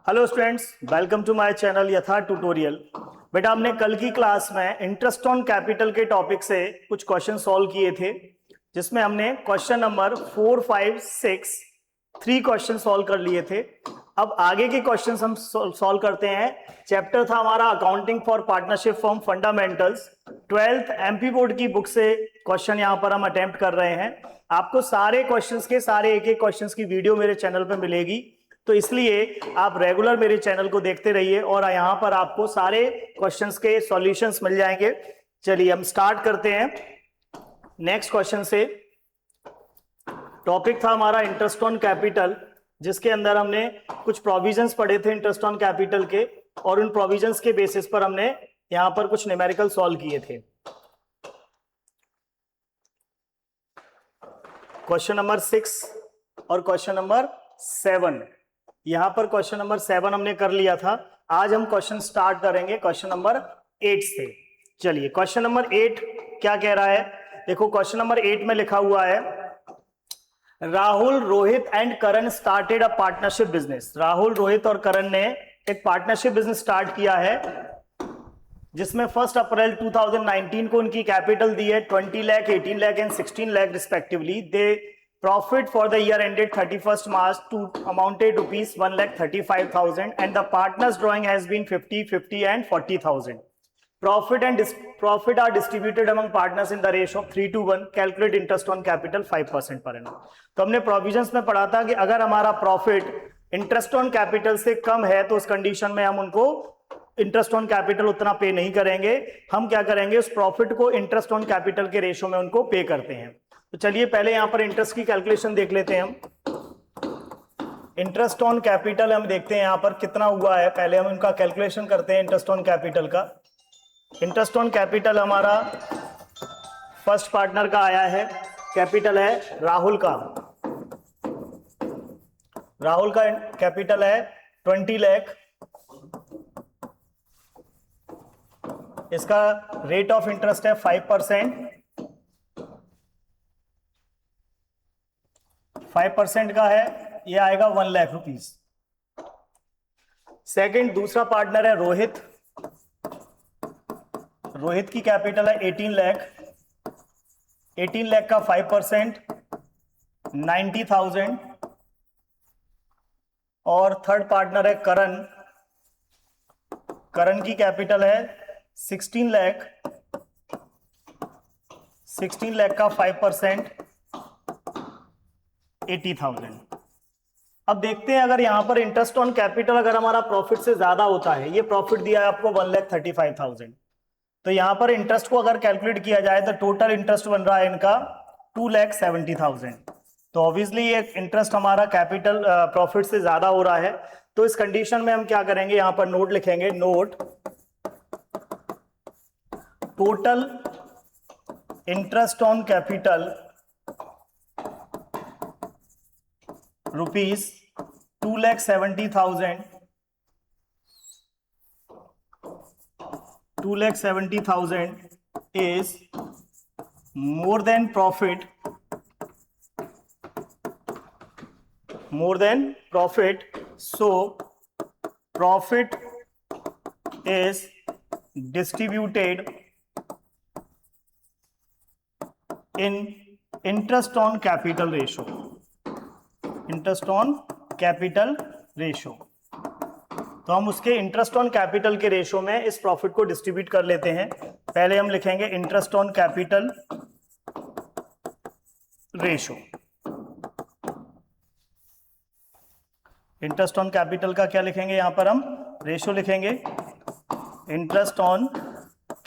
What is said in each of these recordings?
Hello students, welcome to my channel Yatha tutorial. बेटा, हमने कल की क्लास में इंटरेस्ट ऑन कैपिटल के टॉपिक से कुछ क्वेश्चन सॉल्व किए थे, जिसमें हमने क्वेश्चन नंबर 4, 5, 6 3 क्वेश्चन सॉल्व कर लिए थे। अब आगे के क्वेश्चंस हम सॉल्व करते हैं। चैप्टर था हमारा accounting for partnership form fundamentals. 12th MP board की बुक से क्वेश्चन यहां पर हम अटेम्प्ट कर रहे हैं। आपको सारे क्वेश्चंस के सारे एक एक क्वेश्चंस की वीडियो मेरे चैनल पे मिलेगी, तो इसलिए आप रेगुलर मेरे चैनल को देखते रहिए और यहां पर आपको सारे क्वेश्चंस के सॉल्यूशंस मिल जाएंगे। चलिए हम स्टार्ट करते हैं नेक्स्ट क्वेश्चन से। टॉपिक था हमारा इंटरेस्ट ऑन कैपिटल, जिसके अंदर हमने कुछ प्रोविजंस पढ़े थे इंटरेस्ट ऑन कैपिटल के, और उन प्रोविजंस के बेसिस पर हमने यहां पर कुछ न्यूमेरिकल सॉल्व किए थे। क्वेश्चन नंबर 6 और क्वेश्चन नंबर 7, यहां पर क्वेश्चन नंबर 7 हमने कर लिया था। आज हम क्वेश्चन स्टार्ट करेंगे क्वेश्चन नंबर 8 से। चलिए, क्वेश्चन नंबर 8 क्या कह रहा है? देखो, क्वेश्चन नंबर 8 में लिखा हुआ है, Rahul, Rohit and Karan started a partnership business. Rahul, Rohit और करण ने एक पार्टनरशिप बिजनेस स्टार्ट किया है, जिसमें 1 अप्रैल 2019 को उनकी कैपिटल दी है 20 lakh, 18 lakh and 16 lakh respectively. They profit for the year ended 31st March to amounted rupees 1,35,000 and the partners drawing has been 50, 50 and 40,000. Profit are distributed among partners in the ratio of 3:1. Calculate interest on capital 5% per annum. तो हमने provisions में पढ़ा था कि अगर हमारा profit interest on capital से कम है तो उस कंडीशन में हम उनको इंटरेस्ट ऑन कैपिटल उतना पे नहीं करेंगे। हम क्या करेंगे, उस प्रॉफिट को इंटरेस्ट ऑन कैपिटल के रेशियो में उनको पे करते हैं। तो चलिए पहले यहां पर इंटरेस्ट की कैलकुलेशन देख लेते हैं हम। इंटरेस्ट ऑन कैपिटल हम देखते हैं यहां पर कितना हुआ है। पहले हम इनका कैलकुलेशन करते हैं इंटरेस्ट ऑन कैपिटल का। इंटरेस्ट ऑन कैपिटल हमारा फर्स्ट पार्टनर का आया है, कैपिटल है राहुल का। राहुल का कैपिटल है 20 लाख। इसका रेट ऑफ इंटरेस्ट है 5%। 5% का है, ये आएगा 1 लाख रुपीस। सेकंड, दूसरा पार्टनर है रोहित। रोहित की कैपिटल है 18 लाख। 18 लाख का 5% 90,000। और थर्ड पार्टनर है करण। करण की कैपिटल है 16 लाख। 16 लाख का 5% 80,000। अब देखते हैं, अगर यहां पर इंटरेस्ट ऑन कैपिटल अगर हमारा प्रॉफिट से ज्यादा होता है, ये प्रॉफिट दिया है आपको 1,35,000, तो यहां पर इंटरेस्ट को अगर कैलकुलेट किया जाए तो टोटल इंटरेस्ट बन रहा है इनका 2,70,000। तो ऑब्वियसली ये इंटरेस्ट हमारा कैपिटल प्रॉफिट से ज्यादा हो रहा है। तो इस कंडीशन में हम क्या करेंगे, यहां पर नोट लिखेंगे, note total interest on capital rupees 2,70,000। 2,70,000 is more than profit, so profit is distributed in interest on capital ratio. Interest on capital ratio. तो हम उसके इंटरेस्ट ऑन कैपिटल के रेशो में इस प्रॉफिट को डिस्ट्रीब्यूट कर लेते हैं। पहले हम लिखेंगे interest on capital ratio. Interest on capital का क्या लिखेंगे, यहां पर हम रेशो लिखेंगे, इंटरेस्ट ऑन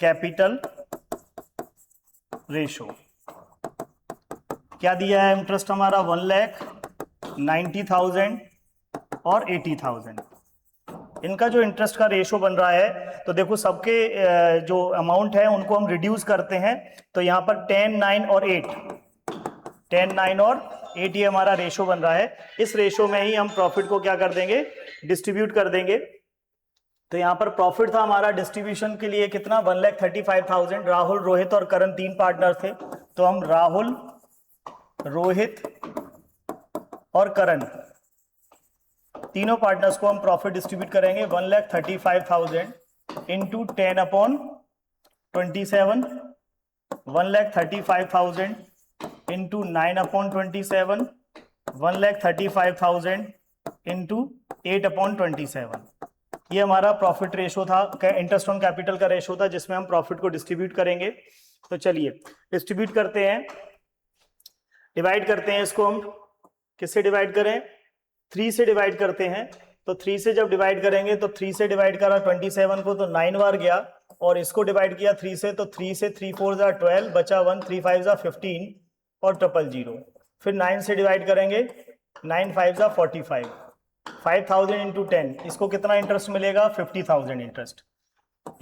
कैपिटल रेशो। क्या दिया है इंटरेस्ट हमारा, 1,90,000 और 80,000। इनका जो इंटरेस्ट का रेशो बन रहा है, तो देखो सबके जो अमाउंट है उनको हम रिड्यूस करते हैं। तो यहां पर 10, 9 और 8, 10, 9 और 8 ये हमारा रेशो बन रहा है। इस रेशो में ही हम प्रॉफिट को क्या कर देंगे, डिस्ट्रीब्यूट कर देंगे। तो यहां पर प्रॉफिट था हमारा डिस्ट्रीब्यूशन के लिए कितना, 1,35,000। राहुल, रोहित और करण 3 पार्टनर थे, तो हम राहुल, रोहित और करण तीनों पार्टनर्स को हम प्रॉफिट डिस्ट्रीब्यूट करेंगे 1,35,000 इंटू 10/27, 1,35,000 इंटू 9/27, 1,35,000 इंटू 8/27। ये हमारा प्रॉफिट रेशो था, इंटरेस्ट ऑन कैपिटल का रेशो था जिसमें हम प्रॉफिट को डिस्ट्रीब्यूट करेंगे। तो चलिए डिस्ट्रीब्यूट करते हैं, डिवाइड करते हैं इसको। हम किससे डिवाइड करें? 3 से डिवाइड करते हैं। तो 3 से जब डिवाइड करेंगे तो 3 से डिवाइड करा 27 को तो 9 बार गया, और इसको डिवाइड किया 3 से, तो 3 से 3 4 जा 12, बचा 1, 3 5 जा 15 और 000। फिर 9 से डिवाइड करेंगे, 9 5 जा 45, 5,000 इंटू 10, इसको कितना इंटरेस्ट मिलेगा? 50,000 इंटरेस्ट।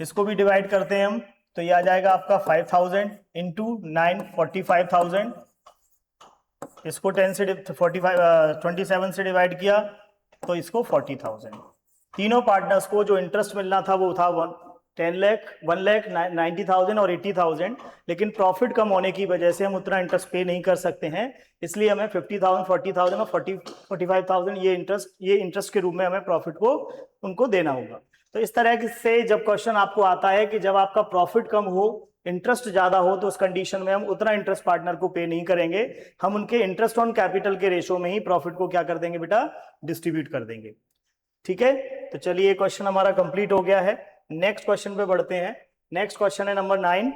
इसको भी डिवाइड करते हैं हम, तो ये आ जाएगा आपका 5,000 इंटू 9, 45,000। इसको 10 से 27 से डिवाइड किया तो इसको 40,000। तीनों पार्टनर्स को जो इंटरेस्ट मिलना था वो था 10 लाख, 1,90,000 और 80,000, लेकिन प्रॉफिट कम होने की वजह से हम उतना इंटरेस्ट पे नहीं कर सकते हैं, इसलिए हमें 50,000, 40,000 और 45,000 ये इंटरेस्ट के रूप में हमें प्रॉफिट को उनको देना होगा। तो इस तरह से जब क्वेश्चन आपको आता है कि जब आपका प्रॉफिट कम हो, इंटरेस्ट ज्यादा हो, तो उस कंडीशन में हम उतना इंटरेस्ट पार्टनर को पे नहीं करेंगे, हम उनके इंटरेस्ट ऑन कैपिटल के रेशो में ही प्रॉफिट को क्या कर देंगे बेटा? डिस्ट्रीब्यूट कर देंगे। ठीक है, तो चलिए क्वेश्चन हमारा कंप्लीट हो गया है। नेक्स्ट क्वेश्चन पे बढ़ते हैं। नेक्स्ट क्वेश्चन है नंबर 9।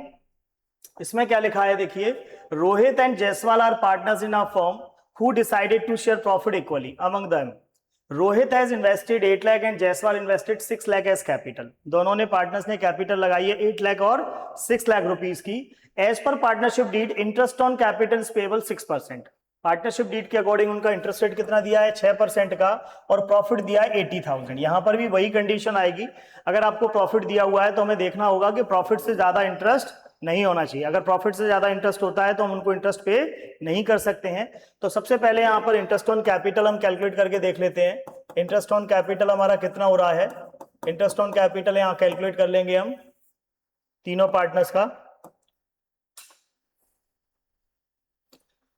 इसमें क्या लिखा है देखिए, Rohit and Jaiswal are partners in a firm who decided to share profit equally among them. Rohit has invested 8 lakh and Jaiswal invested 6 lakh as capital. दोनों ने पार्टनर्स ने कैपिटल लगाई है 8 लाख और 6 लाख रुपीस की। एज पर partnership deed interest on capital payable 6%। Partnership deed के according उनका इंटरेस्ट रेट कितना दिया है? 6% का, और प्रॉफिट दिया है 80,000। यहां पर भी वही कंडीशन आएगी, अगर आपको प्रॉफिट दिया हुआ है तो हमें देखना होगा कि प्रॉफिट से ज्यादा इंटरेस्ट नहीं होना चाहिए। अगर प्रॉफिट से ज्यादा इंटरेस्ट होता है तो हम उनको इंटरेस्ट पे नहीं कर सकते हैं। तो सबसे पहले यहाँ पर इंटरेस्ट ऑन कैपिटल हम कैलकुलेट करके देख लेते हैं। इंटरेस्ट ऑन कैपिटल हमारा कितना हो रहा है? इंटरेस्ट ऑन कैपिटल यहाँ कैलकुलेट कर लेंगे हम तीनों पार्टनर्स का।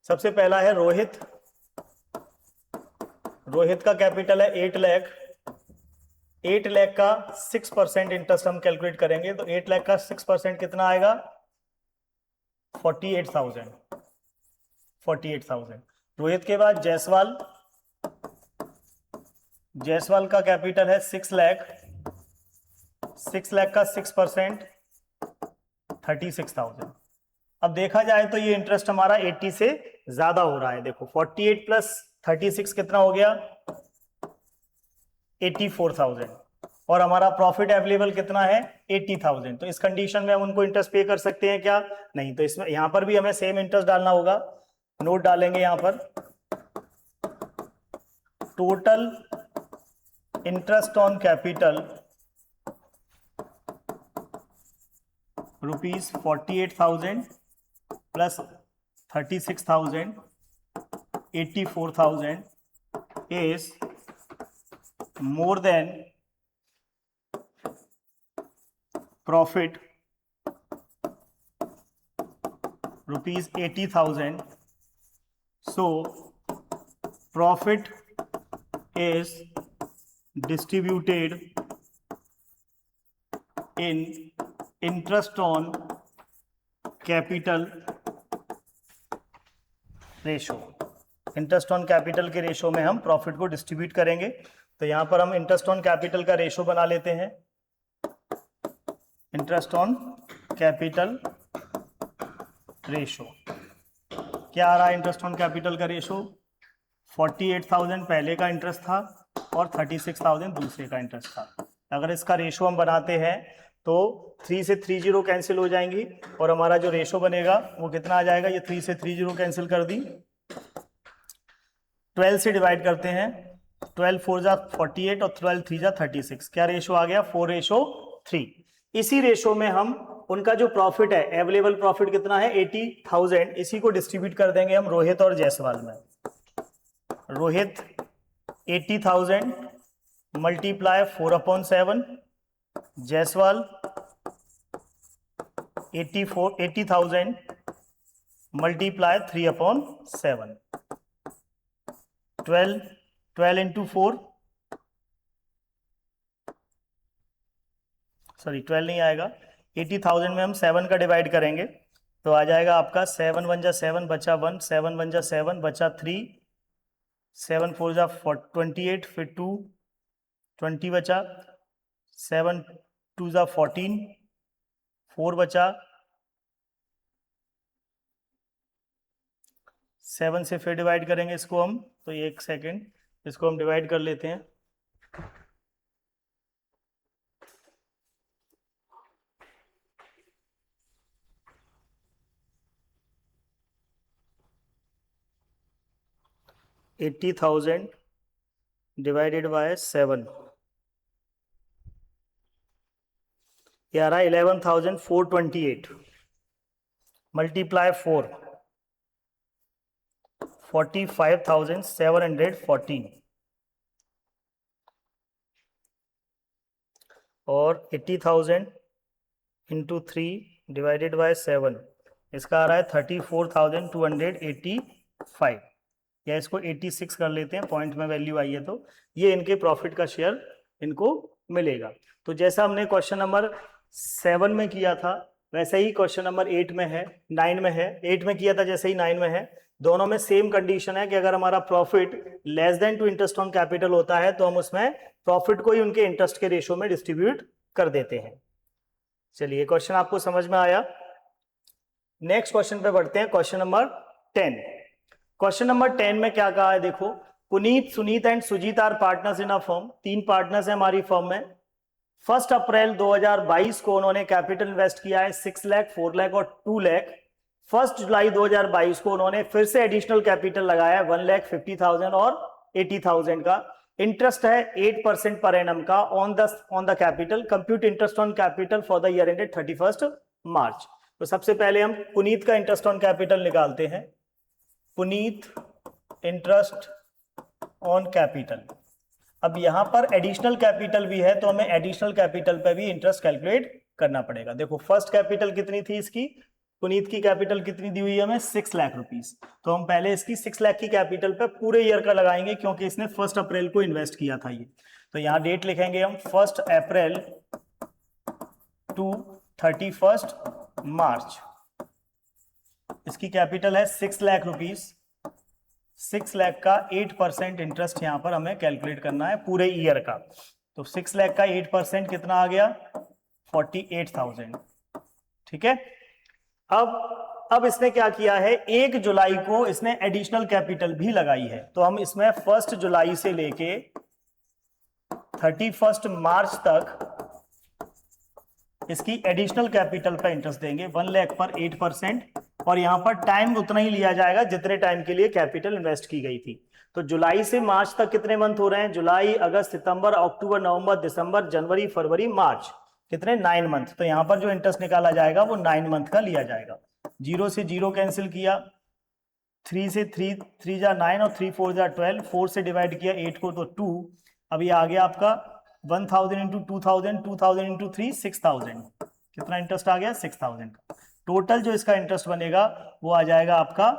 सबसे पहला है रोहित। रोहित का कैपिटल है 8 लाख। 8 लाख का 6% इंटरेस्ट हम कैलकुलेट करेंगे, तो 8 लाख का 6% कितना आएगा? 48,000। 48,000। रोहित के बाद जायसवाल। जायसवाल का कैपिटल है 6 लाख। 6 लाख का 6% 36,000। अब देखा जाए तो ये इंटरेस्ट हमारा 80 से ज्यादा हो रहा है। देखो 48 प्लस 36 कितना हो गया? 84,000। और हमारा प्रॉफिट अवेलेबल कितना है? 80,000। तो इस कंडीशन में हम उनको इंटरेस्ट पे कर सकते हैं क्या? नहीं। तो इसमें यहां पर भी हमें सेम इंटरेस्ट डालना होगा। नोट डालेंगे यहां पर, total interest on capital rupees 48,000 plus 36,000, 84,000 is more than profit rupees 80,000. So profit is distributed in interest on capital ratio. Interest on capital के रेशो में हम प्रॉफिट को डिस्ट्रीब्यूट करेंगे। तो यहां पर हम इंटरेस्ट ऑन कैपिटल का रेशो बना लेते हैं। इंटरेस्ट ऑन कैपिटल रेशो क्या आ रहा है? इंटरेस्ट ऑन कैपिटल का रेशो 48,000 पहले का इंटरेस्ट था और 36,000 दूसरे का इंटरेस्ट था। अगर इसका रेशो हम बनाते हैं तो 3 से 30 कैंसिल हो जाएंगी, और हमारा जो रेशो बनेगा वो कितना आ जाएगा? ये 3 से 30 कैंसिल कर दी। 12 से डिवाइड करते हैं, 12 4 जा 48 और 12 3 जा 36। क्या रेशो आ गया? 4:3। इसी रेशो में हम उनका जो प्रॉफिट है, अवेलेबल प्रॉफिट कितना है? 80,000। इसी को डिस्ट्रीब्यूट कर देंगे हम रोहित और जायसवाल में। Rohit 80,000 multiply 4/7, Jaiswal 80,000 multiply 3/7। 12 into 4 sorry 12 नहीं आएगा, 80,000 में हम 7 का डिवाइड करेंगे तो आ जाएगा आपका 7 1 जा 7 बचा 1, 7 1 जा 7 बचा 3, 7 4 जा 28, फिर 2 20 बचा, 7 2 जा 14, 4 बचा, 7 से फिर डिवाइड करेंगे इसको हम, तो एक सेकेंड इसको हम डिवाइड कर लेते हैं। $80,000 डिवाइडेड बाय 7, ये आ रहा है 11,428 मल्टीप्लाई 4, 45,714 और 80,000 इंटू 3 डिवाइडेड बाय 7, इसका आ रहा है 34,285, या इसको 86 कर लेते हैं, पॉइंट में वैल्यू आई है तो ये इनके प्रॉफिट का शेयर इनको मिलेगा। तो जैसा हमने क्वेश्चन नंबर 7 में किया था वैसे ही क्वेश्चन नंबर 8 में है, 9 में है, 8 में किया था जैसे ही 9 में है, दोनों में सेम कंडीशन है कि अगर हमारा profit less than to interest on capital होता है तो हम उसमें प्रॉफिट को ही उनके इंटरेस्ट के रेशो में डिस्ट्रीब्यूट कर देते हैं। चलिए क्वेश्चन आपको समझ में आया। नेक्स्ट क्वेश्चन पे बढ़ते हैं, क्वेश्चन नंबर 10। क्वेश्चन नंबर 10 में क्या कहा है देखो, Puneet, Sunit and Sujit are partners in a firm, 3 partners हैं हमारी फर्म में। 1 अप्रैल 2022 को उन्होंने कैपिटल इन्वेस्ट किया है 6 लाख, 4 लाख और 2 लाख। 1 जुलाई 2022 को उन्होंने फिर से एडिशनल कैपिटल लगाया है 1,50,000 और 80,000 का। इंटरेस्ट है 8% पर एनम का on the capital. Compute interest on capital for the year ended 31 मार्च। तो सबसे पहले हम पुनीत का इंटरेस्ट ऑन कैपिटल निकालते हैं। पुनीत इंटरेस्ट ऑन कैपिटल, अब यहां पर एडिशनल कैपिटल भी है तो हमें एडिशनल कैपिटल पे भी इंटरेस्ट कैलकुलेट करना पड़ेगा। देखो फर्स्ट कैपिटल कितनी थी इसकी, पुनीत की कैपिटल कितनी दी हुई है हमें 6 लाख रुपीस, तो हम पहले इसकी 6 लाख की कैपिटल पे पूरे ईयर का लगाएंगे क्योंकि इसने 1 अप्रैल को इन्वेस्ट किया था ये। तो यहां डेट लिखेंगे हम 1 अप्रैल टू 31 मार्च। इसकी कैपिटल है 6 लाख रुपीस, 6 लाख का 8% इंटरेस्ट यहां पर हमें कैलकुलेट करना है पूरे ईयर का। तो 6 लाख का 8% कितना आ गया 48,000। ठीक है, अब इसने क्या किया है, 1 जुलाई को इसने एडिशनल कैपिटल भी लगाई है, तो हम इसमें 1 जुलाई से लेके 31 मार्च तक इसकी एडिशनल कैपिटल पर इंटरेस्ट देंगे 1 लाख पर 8%, और यहां पर टाइम उतना ही लिया जाएगा जितने टाइम के लिए कैपिटल इन्वेस्ट की गई थी। तो जुलाई से मार्च तक कितने मंथ हो रहे हैं, जुलाई, अगस्त, सितंबर, अक्टूबर, नवंबर, दिसंबर, जनवरी, फरवरी, मार्च, कितने 9 मंथ। तो यहां पर जो इंटरेस्ट निकाला जाएगा वो 9 मंथ का लिया जाएगा। 0 से 0 कैंसिल किया, 3 से 3 जा 9 और 3 4 जा 12, 4 से डिवाइड किया 8 को तो 2। अब ये आ गया आपका 1,000 इंटू 2,000, 2,000 इंटू 3 6,000, कितना इंटरेस्ट आ गया 6,000 का। टोटल जो इसका इंटरेस्ट बनेगा वो आ जाएगा आपका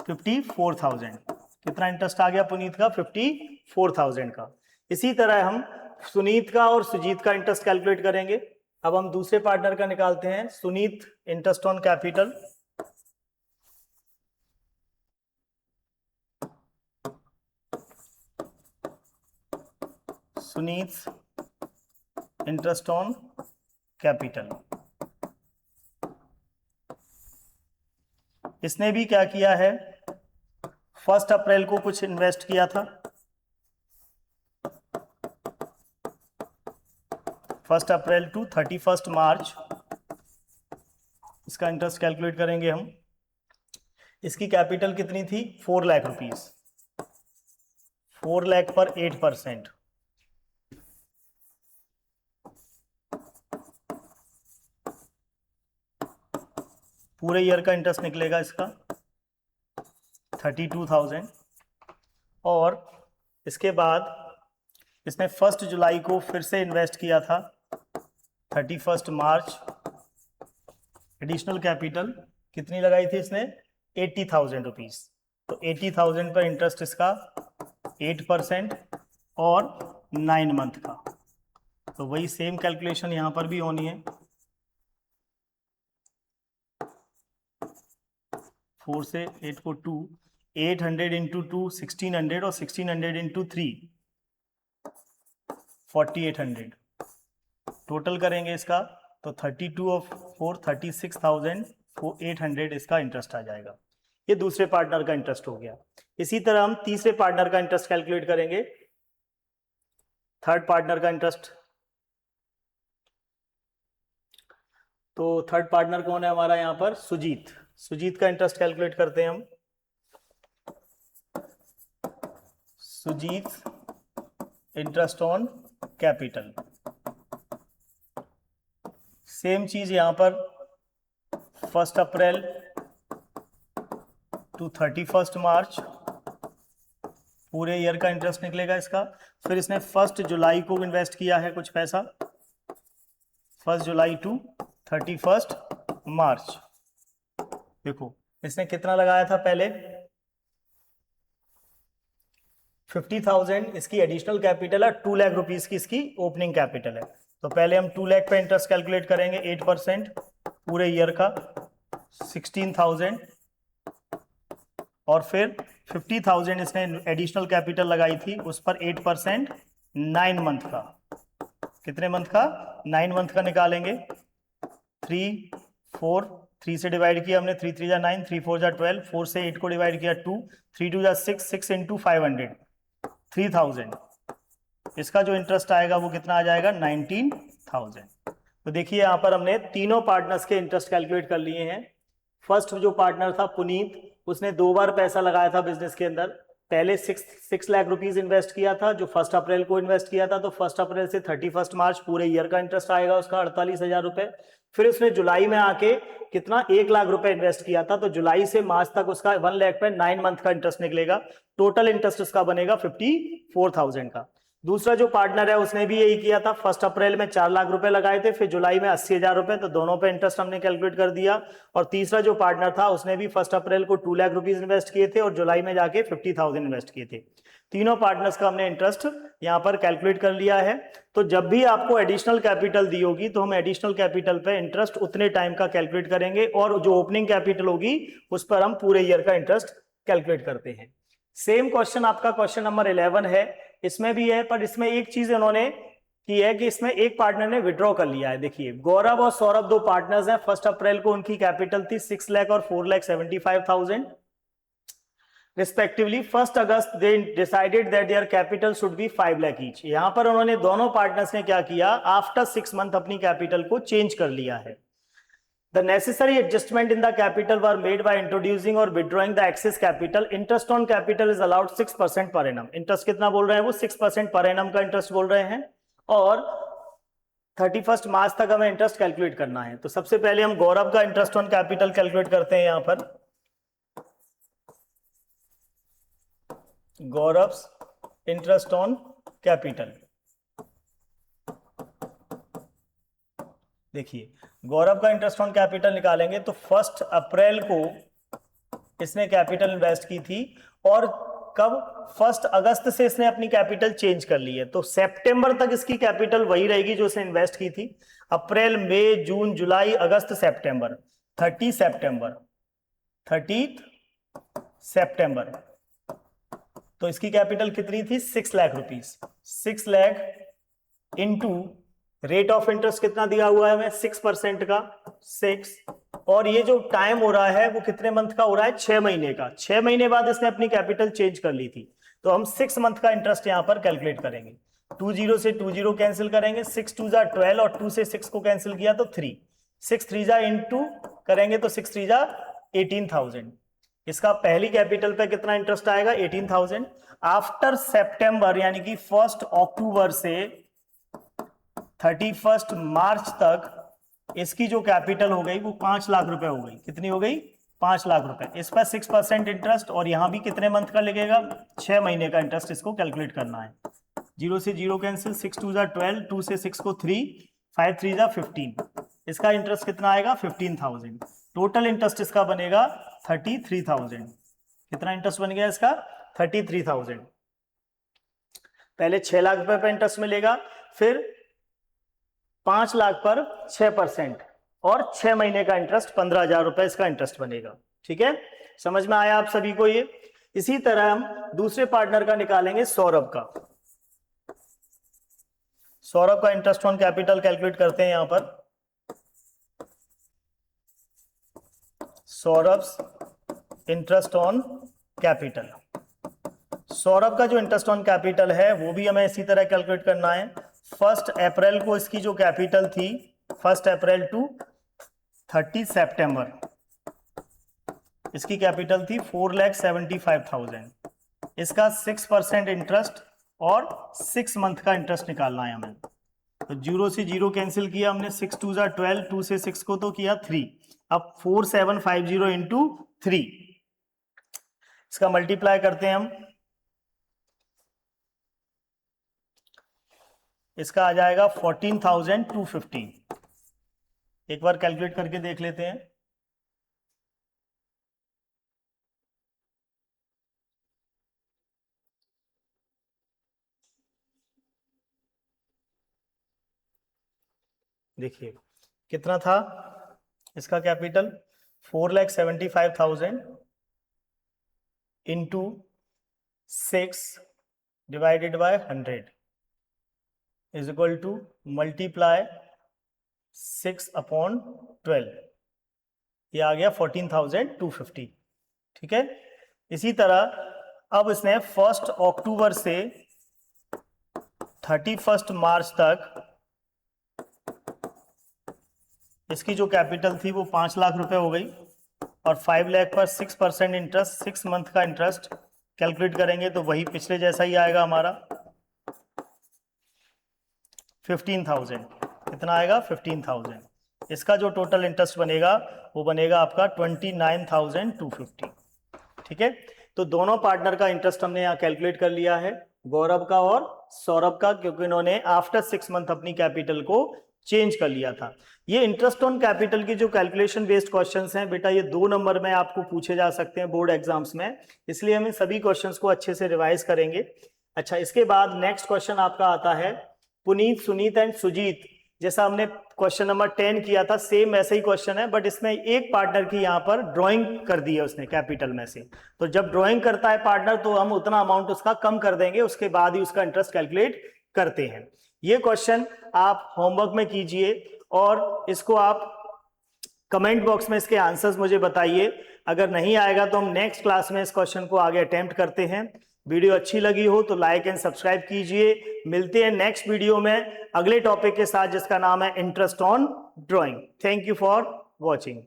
54,000। कितना इंटरेस्ट आ गया पुनीत का 54,000 का। इसी तरह हम सुनीत का और सुजीत का इंटरेस्ट कैलकुलेट करेंगे। अब हम दूसरे पार्टनर का निकालते हैं, Sunit interest on capital. Sunit interest on capital, इसने भी क्या किया है, 1 अप्रैल को कुछ इन्वेस्ट किया था, 1 अप्रैल टू 31 मार्च, इसका इंटरेस्ट कैलकुलेट करेंगे हम। इसकी कैपिटल कितनी थी 4 लाख रुपीस, 4 लाख पर 8%, पूरे ईयर का इंटरेस्ट निकलेगा इसका 32,000। और इसके बाद इसने 1 जुलाई को फिर से इन्वेस्ट किया था 31 मार्च। एडिशनल कैपिटल कितनी लगाई थी इसने 80,000 रुपीज, तो 80,000 पर इंटरेस्ट इसका 8% और 9 मंथ का, तो वही सेम कैलकुलेशन यहां पर भी होनी है। 4 से 8 को 2, 800 इंटू 2 1600 और 1600 इंटू 3 4800 टोटल करेंगे इसका तो 32 और 4 36,800 इसका इंटरेस्ट आ जाएगा। ये दूसरे पार्टनर का इंटरेस्ट हो गया। इसी तरह हम तीसरे पार्टनर का इंटरेस्ट कैलकुलेट करेंगे। थर्ड पार्टनर का इंटरेस्ट, तो थर्ड पार्टनर कौन है हमारा यहाँ पर? सुजीत। सुजीत का इंटरेस्ट कैलकुलेट करते हैं हम। Sujit interest on capital, same चीज यहां पर 1 अप्रैल टू 31 मार्च पूरे ईयर का इंटरेस्ट निकलेगा इसका। फिर इसने 1 जुलाई को इन्वेस्ट किया है कुछ पैसा, 1 जुलाई टू 31 मार्च। देखो इसने कितना लगाया था पहले, 50,000 इसकी एडिशनल कैपिटल है, 2 लाख रुपीस की इसकी ओपनिंग कैपिटल है। तो पहले हम 2 लाख पे इंटरेस्ट कैलकुलेट करेंगे 8% पूरे ईयर का 16,000, और फिर 50,000 इसने एडिशनल कैपिटल लगाई थी उस पर 8% 9 मंथ का। कितने मंथ का? 9 मंथ का निकालेंगे। 3 4 3 से डिवाइड किया हमने, 3 3 जा 9, 3 4 जा 12, 4 से 8 को डिवाइड किया 2, 3 2 जा 6, 6 इंटू 500 3000। इसका जो इंटरेस्ट आएगा वो कितना आ जाएगा? 19,000। तो देखिए यहां पर हमने तीनों पार्टनर्स के इंटरेस्ट कैलकुलेट कर लिए हैं। फर्स्ट जो पार्टनर था पुनीत, उसने 2 बार पैसा लगाया था बिजनेस के अंदर। पहले 6 लाख रुपीस इन्वेस्ट किया था जो 1 अप्रैल को इन्वेस्ट किया था, तो 1 अप्रैल से 31 मार्च पूरे ईयर का इंटरेस्ट आएगा उसका 48,000 रुपए। फिर उसने जुलाई में आके कितना 1 लाख रुपए इन्वेस्ट किया था, तो जुलाई से मार्च तक उसका 1 लाख पे 9 मंथ का इंटरेस्ट निकलेगा। टोटल इंटरेस्ट उसका बनेगा 54,000 का। दूसरा जो पार्टनर है उसने भी यही किया था, 1 अप्रैल में 4 लाख रुपए लगाए थे, फिर जुलाई में 80,000 रुपए, तो दोनों पे इंटरेस्ट हमने कैलकुलेट कर दिया। और तीसरा जो पार्टनर था उसने भी 1 अप्रैल को 2 लाख रुपीस इन्वेस्ट किए थे और जुलाई में जाके 50,000 इन्वेस्ट किए थे। तीनों पार्टनर्स का हमने इंटरेस्ट यहाँ पर कैलकुलेट कर लिया है। तो जब भी आपको एडिशनल कैपिटल दी होगी तो हम एडिशनल कैपिटल पे इंटरेस्ट उतने टाइम का कैलकुलेट करेंगे, और जो ओपनिंग कैपिटल होगी उस पर हम पूरे ईयर का इंटरेस्ट कैलकुलेट करते हैं। सेम क्वेश्चन आपका क्वेश्चन नंबर 11 है, इसमें भी है, पर इसमें एक चीज इन्होंने की है कि इसमें एक पार्टनर ने विड्रॉ कर लिया है। देखिए गौरव और सौरभ 2 पार्टनर्स हैं। 1 अप्रैल को उनकी कैपिटल थी 6 लाख और 4,75,000 respectively. 1 August they decided that their capital should be 5 lakh each. यहां पर उन्होंने दोनों पार्टनर्स ने क्या किया, आफ्टर 6 मंथ अपनी कैपिटल को चेंज कर लिया है। The necessary adjustment in the capital were made by introducing or withdrawing the excess capital. Interest on capital is allowed 6% per annum. Interest कितना बोल रहे हैं वो? 6% per annum का इंटरेस्ट बोल रहे हैं, और 31 मार्च तक हमें इंटरेस्ट कैलकुलेट करना है। तो सबसे पहले हम गौरव का इंटरेस्ट ऑन कैपिटल कैलकुलेट करते हैं। यहां पर गौरव इंटरेस्ट ऑन कैपिटल, देखिए गौरव का इंटरेस्ट ऑन कैपिटल निकालेंगे तो 1 अप्रैल को इसने कैपिटल इन्वेस्ट की थी, और कब? 1 अगस्त से इसने अपनी कैपिटल चेंज कर ली है, तो सितंबर तक इसकी कैपिटल वही रहेगी जो इसने इन्वेस्ट की थी। अप्रैल, मई, जून, जुलाई, अगस्त, सितंबर, 30 सितंबर। तो इसकी कैपिटल कितनी थी? 6 lakh rupees. 6 lakh into rate of interest कितना दिया हुआ है हमें? 6% का 6, और ये जो टाइम हो रहा है वो कितने मंथ का हो रहा है? 6 महीने का। 6 महीने बाद इसने अपनी कैपिटल चेंज कर ली थी, तो हम 6 मंथ का इंटरेस्ट यहां पर कैलकुलेट करेंगे। 20 से 20 कैंसिल करेंगे, 6 2 जा 12 और 2 से 6 को कैंसिल किया तो 3, 6 3 जा इंटू करेंगे तो 6 3 जा 18,000। इसका पहली कैपिटल पे कितना इंटरेस्ट आएगा? 18,000। आफ्टर सितंबर यानी कि 1 अक्टूबर से 31 मार्च तक इसकी जो कैपिटल हो गई वो 5 लाख रुपए हो गई। कितनी हो गई? 5 लाख रुपए। इस पर 6% इंटरेस्ट, और यहां भी कितने मंथ का लगेगा? 6 महीने का इंटरेस्ट इसको कैलकुलेट करना है। 0 से 0 कैंसिल, 6 2 जा 12, 2 से 6 को 3, 5 3 जा 15। इसका इंटरेस्ट कितना आएगा? 15,000। टोटल इंटरेस्ट इसका बनेगा 33,000। कितना इंटरेस्ट बन गया इसका? 33,000। पहले 6 लाख रुपए पे इंटरेस्ट मिलेगा, फिर 5 लाख पर 6% और 6 महीने का इंटरेस्ट 15,000 रुपए इसका इंटरेस्ट बनेगा। ठीक है, समझ में आया आप सभी को ये। इसी तरह हम दूसरे पार्टनर का निकालेंगे, सौरभ का। सौरभ का इंटरेस्ट ऑन कैपिटल कैलकुलेट करते हैं यहां पर। Saurabh interest on capital, Saurabh का जो इंटरेस्ट ऑन कैपिटल है वो भी हमें इसी तरह कैलकुलेट करना है। 1 अप्रैल को इसकी जो कैपिटल थी, 1 अप्रैल टू 30 सितंबर इसकी कैपिटल थी 4,75,000। इसका 6% इंटरेस्ट और 6 मंथ का इंटरेस्ट निकालना है हमें। तो 0 से 0 कैंसिल किया हमने, 6 2 जा 12, 2 से 6 को तो किया 3। अब 4750 इंटू 3, इसका मल्टीप्लाई करते हैं हम, इसका आ जाएगा 14,250। एक बार कैलकुलेट करके देख लेते हैं। देखिए कितना था इसका capital, 4,75,000 into 6 divided by 100 is equal to multiply 6/12, ये आ गया 14,250। ठीक है, इसी तरह अब इसने 1 अक्टूबर से 31 मार्च तक इसकी जो कैपिटल थी वो 5 लाख रुपए हो गई, और 5 लाख पर 6% इंटरेस्ट, 6 मंथ का इंटरेस्ट कैलकुलेट करेंगे तो वही पिछले जैसा ही आएगा हमारा, 15,000। कितना आएगा, 15,000। इसका जो टोटल इंटरेस्ट बनेगा वो बनेगा आपका 29,250। ठीक है, तो दोनों पार्टनर का इंटरेस्ट हमने यहाँ कैलकुलेट कर लिया है, गौरव का और सौरभ का, क्योंकि इन्होंने आफ्टर 6 मंथ अपनी कैपिटल को चेंज कर लिया था। ये इंटरेस्ट ऑन कैपिटल की जो कैलकुलेशन बेस्ड क्वेश्चंस हैं बेटा, ये 2 नंबर में आपको पूछे जा सकते हैं बोर्ड एग्जाम्स में, इसलिए हम इन सभी क्वेश्चंस को अच्छे से रिवाइज करेंगे। अच्छा, इसके बाद नेक्स्ट क्वेश्चन आपका आता है पुनीत, सुनीत एंड सुजीत। जैसा हमने क्वेश्चन नंबर 10 किया था, सेम ऐसा ही क्वेश्चन है, बट इसमें एक पार्टनर की यहाँ पर ड्रॉइंग कर दी है उसने कैपिटल में से। तो जब ड्रॉइंग करता है पार्टनर तो हम उतना अमाउंट उसका कम कर देंगे, उसके बाद ही उसका इंटरेस्ट कैलकुलेट करते हैं। ये क्वेश्चन आप होमवर्क में कीजिए और इसको आप कमेंट बॉक्स में इसके आंसर्स मुझे बताइए। अगर नहीं आएगा तो हम नेक्स्ट क्लास में इस क्वेश्चन को आगे अटेम्प्ट करते हैं। वीडियो अच्छी लगी हो तो लाइक एंड सब्सक्राइब कीजिए। मिलते हैं नेक्स्ट वीडियो में अगले टॉपिक के साथ जिसका नाम है interest on drawing. Thank you for watching.